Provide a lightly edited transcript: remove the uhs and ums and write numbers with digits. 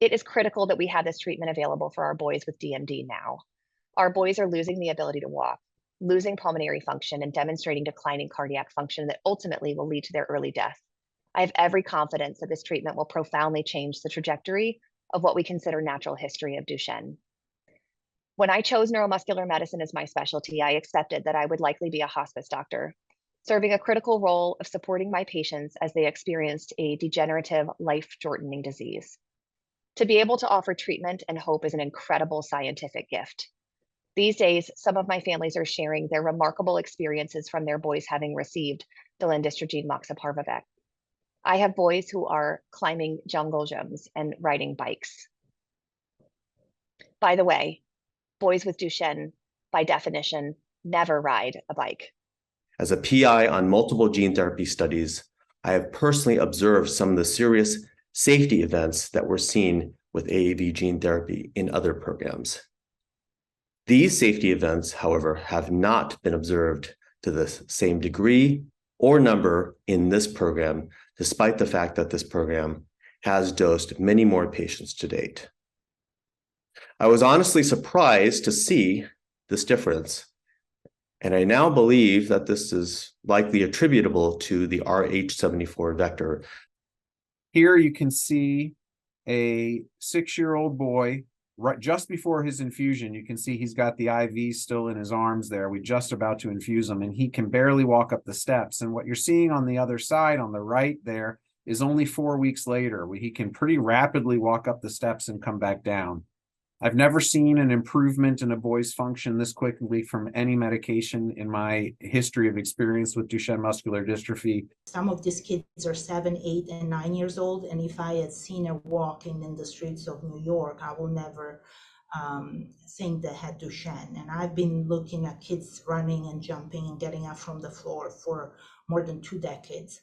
It is critical that we have this treatment available for our boys with DMD now. Our boys are losing the ability to walk, losing pulmonary function, and demonstrating declining cardiac function that ultimately will lead to their early death. I have every confidence that this treatment will profoundly change the trajectory of what we consider natural history of Duchenne. When I chose neuromuscular medicine as my specialty, I accepted that I would likely be a hospice doctor, serving a critical role of supporting my patients as they experienced a degenerative, life-shortening disease. To be able to offer treatment and hope is an incredible scientific gift. These days, some of my families are sharing their remarkable experiences from their boys having received the Delendistrogene moxeparvovec. I have boys who are climbing jungle gyms and riding bikes. By the way, boys with Duchenne, by definition, never ride a bike. As a PI on multiple gene therapy studies, I have personally observed some of the serious safety events that were seen with AAV gene therapy in other programs. These safety events, however, have not been observed to the same degree or number in this program, despite the fact that this program has dosed many more patients to date. I was honestly surprised to see this difference, and I now believe that this is likely attributable to the RH74 vector. Here you can see a 6-year-old boy, right just before his infusion. You can see he's got the IV still in his arms there. We're just about to infuse him, and he can barely walk up the steps. And what you're seeing on the other side, on the right there, is only 4 weeks later, where he can pretty rapidly walk up the steps and come back down. I've never seen an improvement in a boy's function this quickly from any medication in my history of experience with Duchenne muscular dystrophy. Some of these kids are 7, 8, and 9 years old, and if I had seen her walking in the streets of New York, I will never think they had Duchenne. And I've been looking at kids running and jumping and getting up from the floor for more than 2 decades.